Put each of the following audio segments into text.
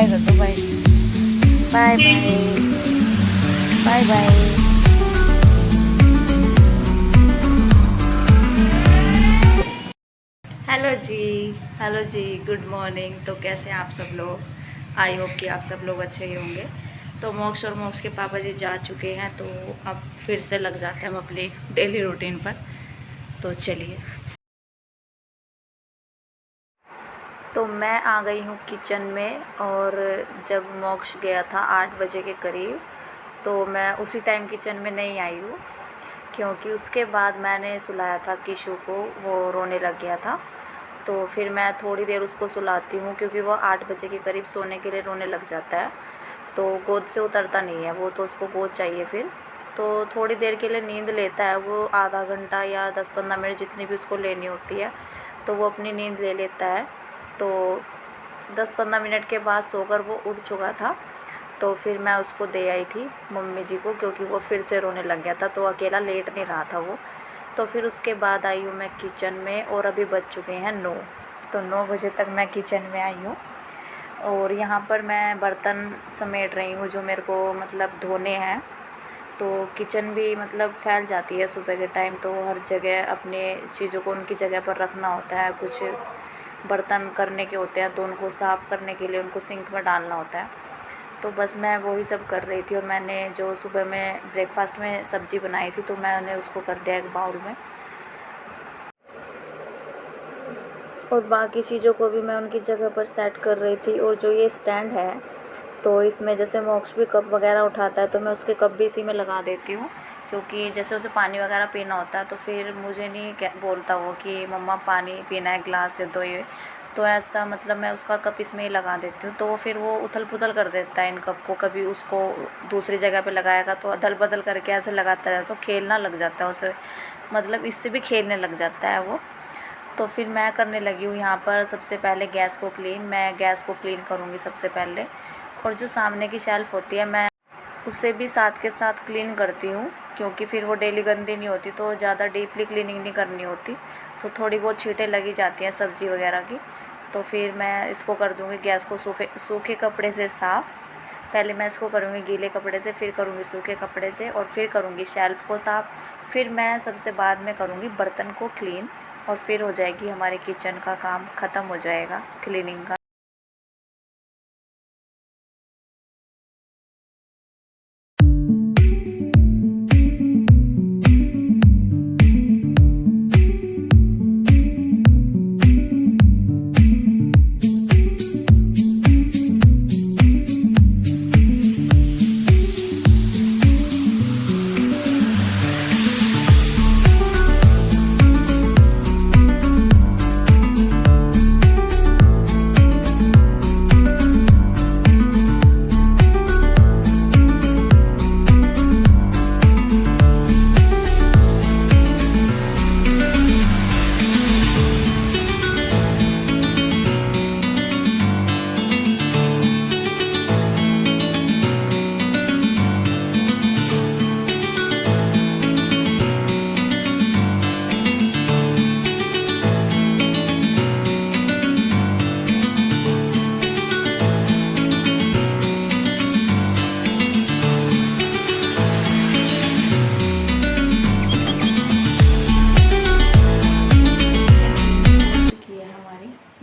Bye कर दो, bye bye bye bye bye. Hello ji, hello ji, good morning. तो कैसे हैं आप सब लोग? आई होप कि आप सब लोग अच्छे ही होंगे। तो मोक्ष और मोक्ष के पापा जी जा चुके हैं, तो अब फिर से लग जाते हैं हम अपनी डेली रूटीन पर। तो चलिए। तो मैं आ गई हूँ किचन में, और जब मोक्ष गया था 8 बजे के करीब, तो मैं उसी टाइम किचन में नहीं आई हूँ, क्योंकि उसके बाद मैंने सुलाया था किशु को, वो रोने लग गया था। तो फिर मैं थोड़ी देर उसको सुलाती हूँ, क्योंकि वो 8 बजे के करीब सोने के लिए रोने लग जाता है, तो गोद से उतरता नहीं है वो, तो उसको गोद चाहिए फिर। तो थोड़ी देर के लिए नींद लेता है वो, आधा घंटा या 10-15 मिनट जितनी भी उसको लेनी होती है, तो वो अपनी नींद ले लेता है। तो 10-15 मिनट के बाद सोकर वो उठ चुका था। तो फिर मैं उसको दे आई थी मम्मी जी को, क्योंकि वो फिर से रोने लग गया था, तो अकेला लेट नहीं रहा था वो। तो फिर उसके बाद आई हूँ मैं किचन में, और अभी बज चुके हैं 9। तो 9 बजे तक मैं किचन में आई हूँ, और यहाँ पर मैं बर्तन समेट रही हूँ जो मेरे को मतलब धोने हैं। तो किचन भी मतलब फैल जाती है सुबह के टाइम, तो हर जगह अपने चीज़ों को उनकी जगह पर रखना होता है। कुछ बर्तन करने के होते हैं, तो उनको साफ़ करने के लिए उनको सिंक में डालना होता है। तो बस मैं वही सब कर रही थी, और मैंने जो सुबह में ब्रेकफास्ट में सब्ज़ी बनाई थी, तो मैंने उसको कर दिया एक बाउल में, और बाकी चीज़ों को भी मैं उनकी जगह पर सेट कर रही थी। और जो ये स्टैंड है, तो इसमें जैसे मोक्ष भी कप वगैरह उठाता है, तो मैं उसके कप भी इसी में लगा देती हूँ, क्योंकि जैसे उसे पानी वगैरह पीना होता है, तो फिर मुझे नहीं बोलता वो कि मम्मा पानी पीना है, गिलास दे दो ये। तो ऐसा मतलब मैं उसका कप इसमें ही लगा देती हूँ, तो वो फिर वो उथल पुथल कर देता है इन कप को। कभी उसको दूसरी जगह पे लगाएगा तो अदल बदल करके ऐसे लगाता है, तो खेलना लग जाता है उसे, मतलब इससे भी खेलने लग जाता है वो। तो फिर मैं करने लगी हूँ यहाँ पर सबसे पहले गैस को क्लीन। मैं गैस को क्लीन करूँगी सबसे पहले, और जो सामने की शेल्फ़ होती है मैं उसे भी साथ के साथ क्लीन करती हूँ, क्योंकि फिर वो डेली गंदी नहीं होती, तो ज़्यादा डीपली क्लीनिंग नहीं करनी होती, तो थोड़ी बहुत छींटें लगी जाती हैं सब्ज़ी वगैरह की। तो फिर मैं इसको कर दूँगी गैस को सूखे कपड़े से साफ़। पहले मैं इसको करूँगी गीले कपड़े से, फिर करूँगी सूखे कपड़े से, और फिर करूँगी शेल्फ़ को साफ़। फिर मैं सबसे बाद में करूँगी बर्तन को क्लीन, और फिर हो जाएगी हमारे किचन का काम ख़त्म हो जाएगा क्लीनिंग का।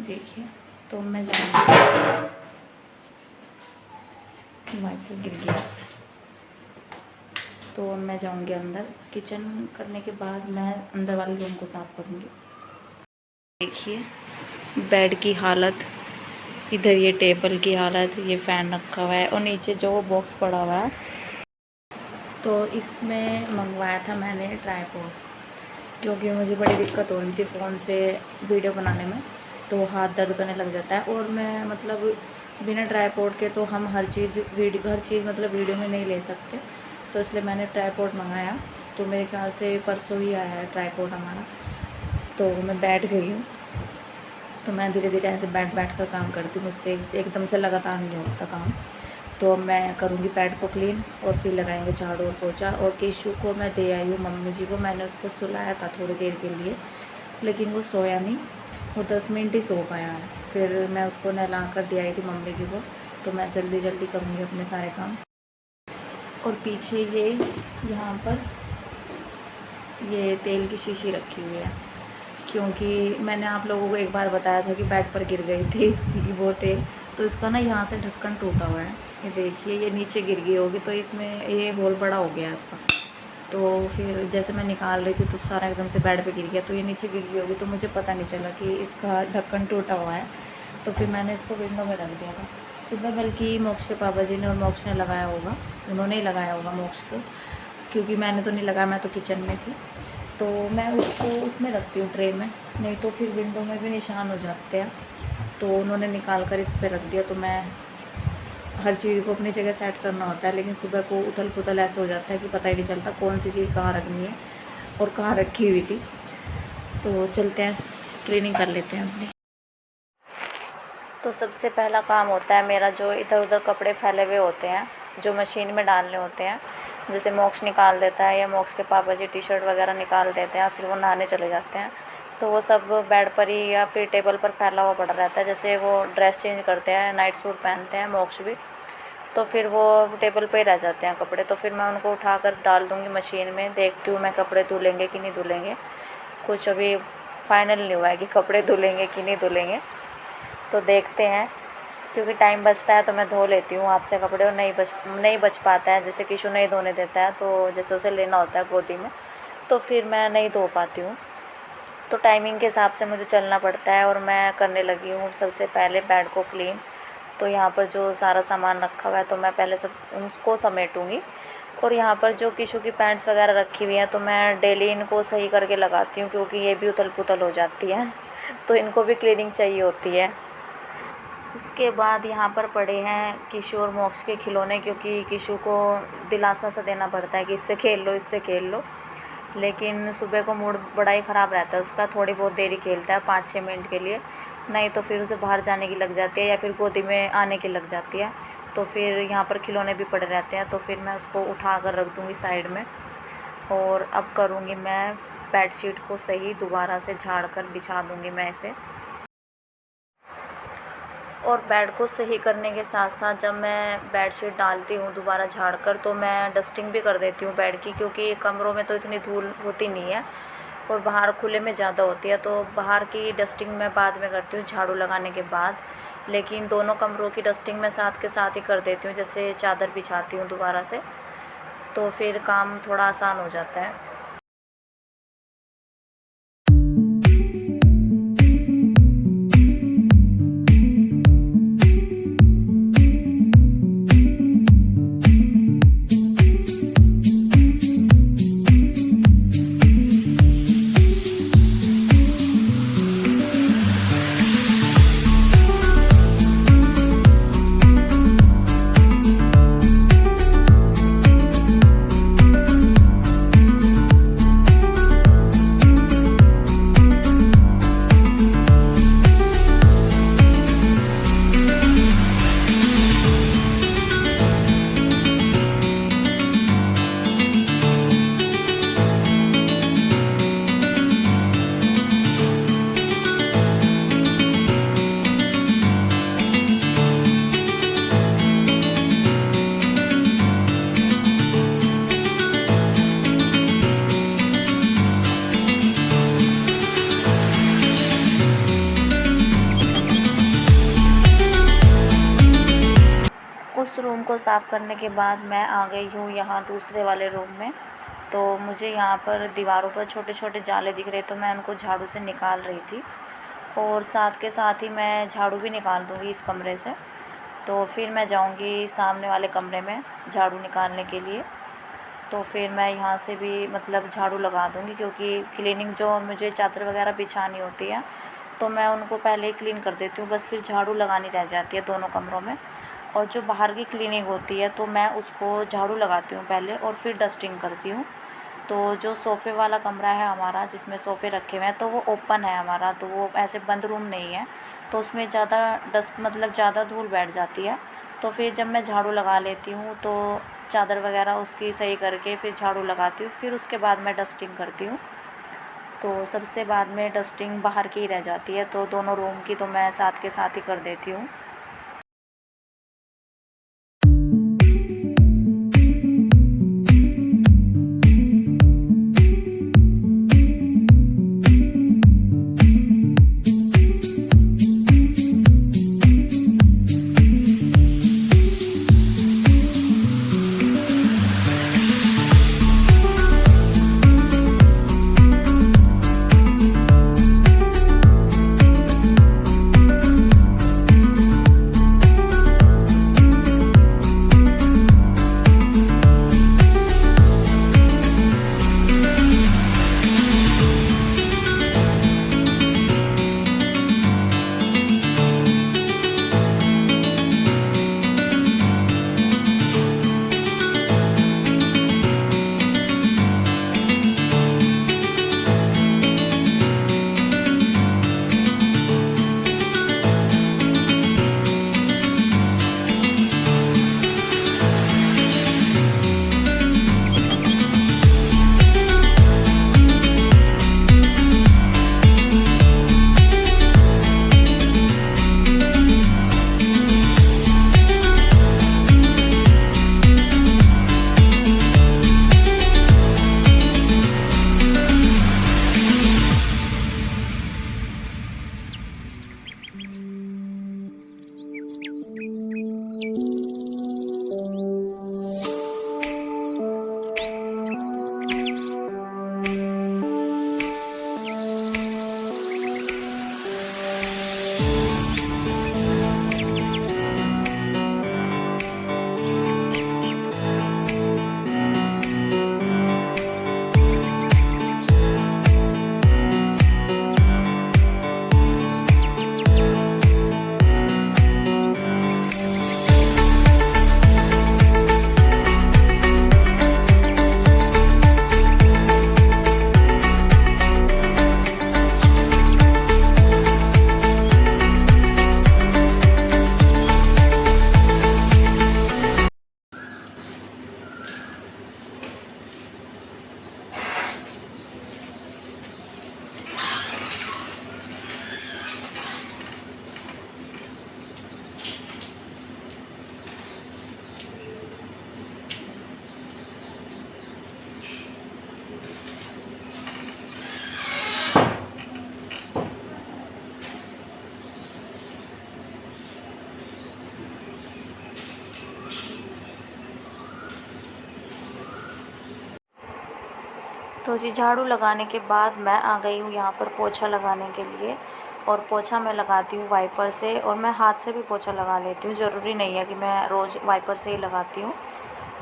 देखिए, तो मैं जाऊँगी, माइक्रो गिर गया, तो मैं जाऊँगी अंदर। किचन करने के बाद मैं अंदर वाले रूम को साफ़ करूँगी। देखिए बेड की हालत, इधर ये टेबल की हालत, ये फ़ैन रखा हुआ है, और नीचे जो बॉक्स पड़ा हुआ है, तो इसमें मंगवाया था मैंने ट्राइपॉड, क्योंकि मुझे बड़ी दिक्कत हो रही थी फ़ोन से वीडियो बनाने में, तो हाथ दर्द करने लग जाता है। और मैं मतलब बिना ट्राइपॉड के तो हम हर चीज़ मतलब वीडियो में नहीं ले सकते, तो इसलिए मैंने ट्राइपॉड मंगाया। तो मेरे ख्याल से परसों ही आया है ट्राइपॉड हमारा। तो मैं बैठ गई हूँ, तो मैं धीरे धीरे ऐसे बैठ कर काम करती हूँ, मुझसे एकदम से लगातार नहीं होता काम। तो मैं करूँगी बेड को क्लीन, और फिर लगाएंगे झाड़ू और पोछा। और केशु को मैं दे आई हूँ मम्मी जी को, मैंने उसको सुलाया था थोड़ी देर के लिए, लेकिन वो सोया नहीं, वो 10 मिनट ही सो पाया है। फिर मैं उसको नहला कर दे आई थी मम्मी जी को, तो मैं जल्दी जल्दी करूँगी अपने सारे काम। और पीछे ये यहाँ पर ये तेल की शीशी रखी हुई है, क्योंकि मैंने आप लोगों को एक बार बताया था कि बेड पर गिर गई थी वो तेल, तो इसका ना यहाँ से ढक्कन टूटा हुआ है। ये देखिए, ये नीचे गिर गई होगी, तो इसमें ये होल बड़ा हो गया है इसका। तो फिर जैसे मैं निकाल रही थी तो सारा एकदम से बेड पे गिर गया, तो ये नीचे गिर गई होगी, तो मुझे पता नहीं चला कि इसका ढक्कन टूटा हुआ है। तो फिर मैंने इसको विंडो में रख दिया था। सुबह बल्कि मोक्ष के पापा जी ने और मोक्ष ने लगाया होगा, उन्होंने ही लगाया होगा मोक्ष को, क्योंकि मैंने तो नहीं लगाया, मैं तो किचन में थी। तो मैं उसको उसमें रखती हूँ, ट्रे में, नहीं तो फिर विंडो में भी निशान हो जाते हैं। तो उन्होंने निकाल कर इस पर रख दिया। तो मैं हर चीज़ को अपनी जगह सेट करना होता है, लेकिन सुबह को उथल पुथल ऐसे हो जाता है कि पता ही नहीं चलता कौन सी चीज़ कहाँ रखनी है और कहाँ रखी हुई थी। तो चलते हैं, क्लीनिंग कर लेते हैं अपनी। तो सबसे पहला काम होता है मेरा, जो इधर उधर कपड़े फैले हुए होते हैं जो मशीन में डालने होते हैं, जैसे मोक्ष निकाल देता है या मोक्ष के पापा जी टी शर्ट वगैरह निकाल देते हैं, फिर वो नहाने चले जाते हैं, तो वो सब बेड पर ही या फिर टेबल पर फैला हुआ पड़ा रहता है। जैसे वो ड्रेस चेंज करते हैं, नाइट सूट पहनते हैं मोक्ष भी, तो फिर वो टेबल पे ही रह जाते हैं कपड़े। तो फिर मैं उनको उठा कर डाल दूँगी मशीन में, देखती हूँ मैं कपड़े धुलेंगे कि नहीं धुलेंगे। कुछ अभी फाइनल नहीं हुआ है कि कपड़े धुलेंगे कि नहीं धुलेंगे, तो देखते हैं, क्योंकि टाइम बचता है तो मैं धो लेती हूँ हाथ से कपड़े, और नहीं बच पाता है, जैसे किशु नहीं धोने देता है, तो जैसे उसे लेना होता है गोदी में, तो फिर मैं नहीं धो पाती हूँ। तो टाइमिंग के हिसाब से मुझे चलना पड़ता है, और मैं करने लगी हूँ सबसे पहले बेड को क्लीन। तो यहाँ पर जो सारा सामान रखा हुआ है तो मैं पहले सब उसको समेटूँगी। और यहाँ पर जो किशु की पैंट्स वगैरह रखी हुई हैं तो मैं डेली इनको सही करके लगाती हूँ, क्योंकि ये भी उथल पुथल हो जाती है तो इनको भी क्लीनिंग चाहिए होती है। उसके बाद यहाँ पर पड़े हैं किशु और मोक्ष के खिलौने, क्योंकि किशु को दिलासा सा देना पड़ता है कि इससे खेल लो, इससे खेल लो। लेकिन सुबह को मूड बड़ा ही ख़राब रहता है उसका, थोड़ी बहुत देरी खेलता है 5-6 मिनट के लिए, नहीं तो फिर उसे बाहर जाने की लग जाती है या फिर गोदी में आने की लग जाती है। तो फिर यहाँ पर खिलौने भी पड़े रहते हैं, तो फिर मैं उसको उठा कर रख दूँगी साइड में। और अब करूँगी मैं बेडशीट को सही, दोबारा से झाड़ कर बिछा दूँगी मैं इसे। और बेड को सही करने के साथ साथ जब मैं बेडशीट डालती हूँ दोबारा झाड़ कर, तो मैं डस्टिंग भी कर देती हूँ बेड की, क्योंकि कमरों में तो इतनी धूल होती नहीं है और बाहर खुले में ज़्यादा होती है। तो बाहर की डस्टिंग मैं बाद में करती हूँ झाड़ू लगाने के बाद, लेकिन दोनों कमरों की डस्टिंग मैं साथ के साथ ही कर देती हूँ। जैसे चादर बिछाती हूँ दोबारा से, तो फिर काम थोड़ा आसान हो जाता है। उस रूम को साफ़ करने के बाद मैं आ गई हूँ यहाँ दूसरे वाले रूम में। तो मुझे यहाँ पर दीवारों पर छोटे छोटे जाले दिख रहे, तो मैं उनको झाड़ू से निकाल रही थी, और साथ के साथ ही मैं झाड़ू भी निकाल दूँगी इस कमरे से। तो फिर मैं जाऊँगी सामने वाले कमरे में झाड़ू निकालने के लिए। तो फिर मैं यहाँ से भी मतलब झाड़ू लगा दूँगी, क्योंकि क्लीनिंग जो मुझे चादर वगैरह बिछानी होती है तो मैं उनको पहले ही क्लीन कर देती हूँ, बस फिर झाड़ू लगानी रह जाती है दोनों कमरों में। और जो बाहर की क्लीनिंग होती है तो मैं उसको झाड़ू लगाती हूँ पहले और फिर डस्टिंग करती हूँ। तो जो सोफ़े वाला कमरा है हमारा, जिसमें सोफ़े रखे हुए हैं, तो वो ओपन है हमारा, तो वो ऐसे बंद रूम नहीं है, तो उसमें ज़्यादा डस्ट मतलब ज़्यादा धूल बैठ जाती है। तो फिर जब मैं झाड़ू लगा लेती हूँ तो चादर वगैरह उसकी सही करके फिर झाड़ू लगाती हूँ, फिर उसके बाद मैं डस्टिंग करती हूँ। तो सबसे बाद में डस्टिंग बाहर की ही रह जाती है, तो दोनों रूम की तो मैं साथ के साथ ही कर देती हूँ। तो जी झाड़ू लगाने के बाद मैं आ गई हूँ यहाँ पर पोछा लगाने के लिए। और पोछा मैं लगाती हूँ वाइपर से, और मैं हाथ से भी पोछा लगा लेती हूँ, ज़रूरी नहीं है कि मैं रोज़ वाइपर से ही लगाती हूँ।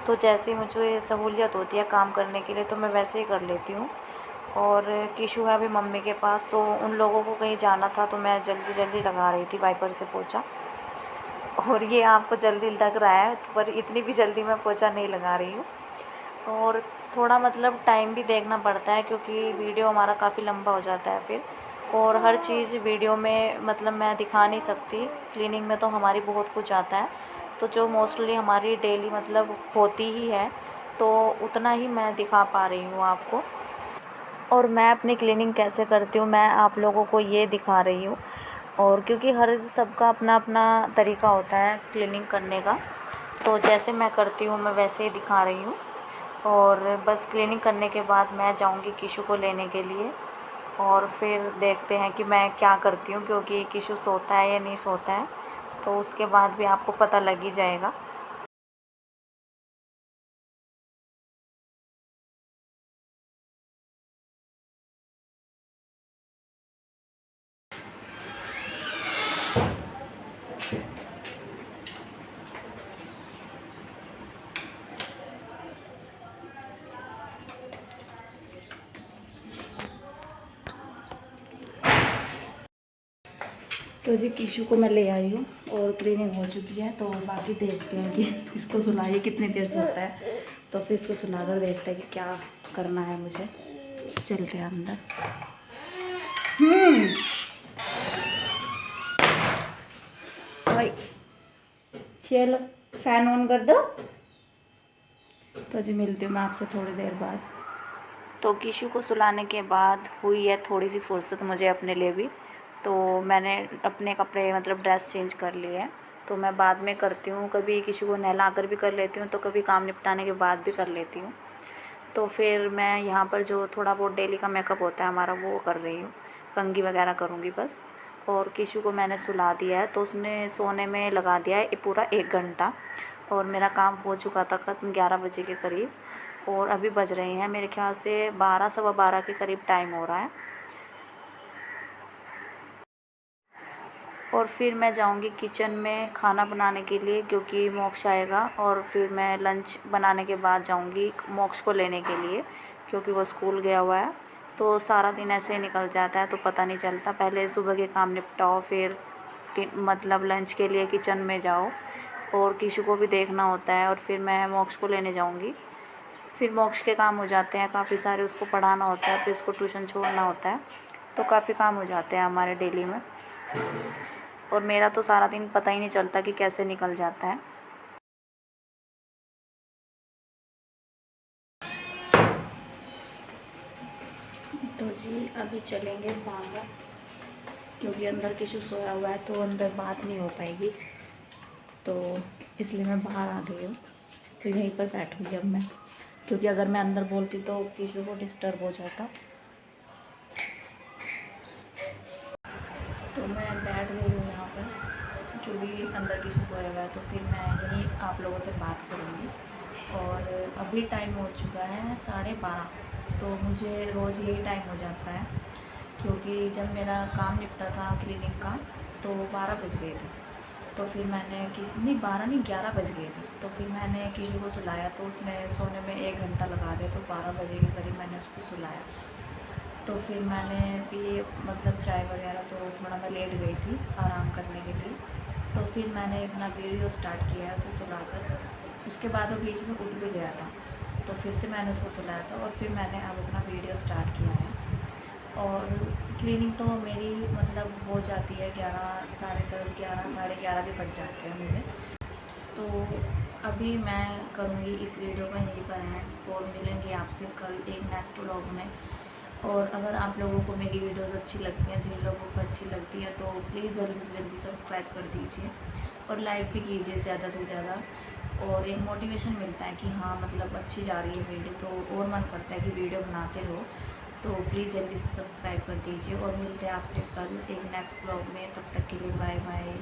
तो जैसे मुझे सहूलियत होती है काम करने के लिए तो मैं वैसे ही कर लेती हूँ। और किशु है अभी मम्मी के पास, तो उन लोगों को कहीं जाना था तो मैं जल्दी जल्दी लगा रही थी वाइपर से पोछा। और ये आपको जल्दी लग रहा है, पर इतनी भी जल्दी मैं पोछा नहीं लगा रही हूँ। और थोड़ा मतलब टाइम भी देखना पड़ता है, क्योंकि वीडियो हमारा काफ़ी लंबा हो जाता है फिर। और हर चीज़ वीडियो में मतलब मैं दिखा नहीं सकती, क्लीनिंग में तो हमारी बहुत कुछ आता है, तो जो मोस्टली हमारी डेली मतलब होती ही है तो उतना ही मैं दिखा पा रही हूँ आपको। और मैं अपनी क्लीनिंग कैसे करती हूँ मैं आप लोगों को ये दिखा रही हूँ। और क्योंकि हर सबका अपना अपना तरीका होता है क्लीनिंग करने का, तो जैसे मैं करती हूँ मैं वैसे ही दिखा रही हूँ। और बस क्लीनिंग करने के बाद मैं जाऊँगी किशु को लेने के लिए, और फिर देखते हैं कि मैं क्या करती हूँ, क्योंकि किशु सोता है या नहीं सोता है, तो उसके बाद भी आपको पता लग ही जाएगा। तो जी किशु को मैं ले आई हूँ और क्लीनिंग हो चुकी है, तो बाकी देखते हैं कि इसको सुलाइए कितनी देर सोता है, तो फिर इसको सुलाकर देखते हैं कि क्या करना है मुझे। चलते हैं अंदर। भाई चलो फैन ऑन कर दो। तो जी मिलती हूँ मैं आपसे थोड़ी देर बाद। तो किशु को सुलाने के बाद हुई है थोड़ी सी फुर्सत मुझे अपने लिए भी, तो मैंने अपने कपड़े मतलब ड्रेस चेंज कर लिए है। तो मैं बाद में करती हूँ, कभी किशु को नहला कर भी कर लेती हूँ, तो कभी काम निपटाने के बाद भी कर लेती हूँ। तो फिर मैं यहाँ पर जो थोड़ा बहुत डेली का मेकअप होता है हमारा वो कर रही हूँ, कंघी वगैरह करूँगी बस। और किशु को मैंने सुला दिया है, तो उसने सोने में लगा दिया है पूरा 1 घंटा। और मेरा काम हो चुका था ख़त्म 11 बजे के करीब, और अभी बज रहे हैं मेरे ख्याल से 12 सवा 12 के करीब टाइम हो रहा है। और फिर मैं जाऊंगी किचन में खाना बनाने के लिए, क्योंकि मोक्ष आएगा, और फिर मैं लंच बनाने के बाद जाऊंगी मोक्ष को लेने के लिए, क्योंकि वो स्कूल गया हुआ है। तो सारा दिन ऐसे ही निकल जाता है, तो पता नहीं चलता, पहले सुबह के काम निपटाओ, फिर मतलब लंच के लिए किचन में जाओ, और किशु को भी देखना होता है, और फिर मैं मोक्ष को लेने जाऊँगी। फिर मोक्ष के काम हो जाते हैं काफ़ी सारे, उसको पढ़ाना होता है, फिर उसको ट्यूशन छोड़ना होता है, तो काफ़ी काम हो जाते हैं हमारे डेली में। और मेरा तो सारा दिन पता ही नहीं चलता कि कैसे निकल जाता है। तो जी अभी चलेंगे बाहर, क्योंकि अंदर किशु सोया हुआ है तो अंदर बात नहीं हो पाएगी, तो इसलिए मैं बाहर आ गई हूँ। तो यहीं पर बैठूँगी अब मैं, क्योंकि अगर मैं अंदर बोलती तो किशु को डिस्टर्ब हो जाता। तो मैं बैठ गई हूँ यहाँ पर, क्योंकि अंदर किशु सोया हुआ है, तो फिर मैं यहीं आप लोगों से बात करूँगी। और अभी टाइम हो चुका है 12:30, तो मुझे रोज़ यही टाइम हो जाता है, क्योंकि जब मेरा काम निपटा था क्लिनिक का तो 12 बज गए थे। तो फिर मैंने नहीं 12 नहीं 11 बज गए थे, तो फिर मैंने किशु को सुलाया, तो उसने सोने में 1 घंटा लगा दिया, तो 12 बजे के करीब मैंने उसको सुलाया। तो फिर मैंने भी मतलब चाय वगैरह, तो थोड़ा मैं लेट गई थी आराम करने के लिए। तो फिर मैंने अपना वीडियो स्टार्ट किया है उसे सुलाकर। उसके बाद वो बीच में उठ भी गया था, तो फिर से मैंने उसको सुलाया था, और फिर मैंने अब अपना वीडियो स्टार्ट किया है। और क्लीनिंग तो मेरी मतलब हो जाती है 11, साढ़े 10, 11, साढ़े 11 भी बज जाते हैं मुझे। तो अभी मैं करूँगी इस वीडियो का यहीं पर एंड, और मिलेंगे आपसे कल एक नेक्स्ट व्लॉग में। और अगर आप लोगों को मेरी वीडियोस अच्छी लगती हैं, जिन लोगों को अच्छी लगती है, तो प्लीज़ जल्दी से जल्दी सब्सक्राइब कर दीजिए और लाइक भी कीजिए ज़्यादा से ज़्यादा। और एक मोटिवेशन मिलता है कि हाँ मतलब अच्छी जा रही है वीडियो, तो और मन करता है कि वीडियो बनाते रहो। तो प्लीज़ जल्दी से सब्सक्राइब कर दीजिए, और मिलते हैं आपसे कल एक नेक्स्ट ब्लॉग में। तब तक के लिए बाय बाय।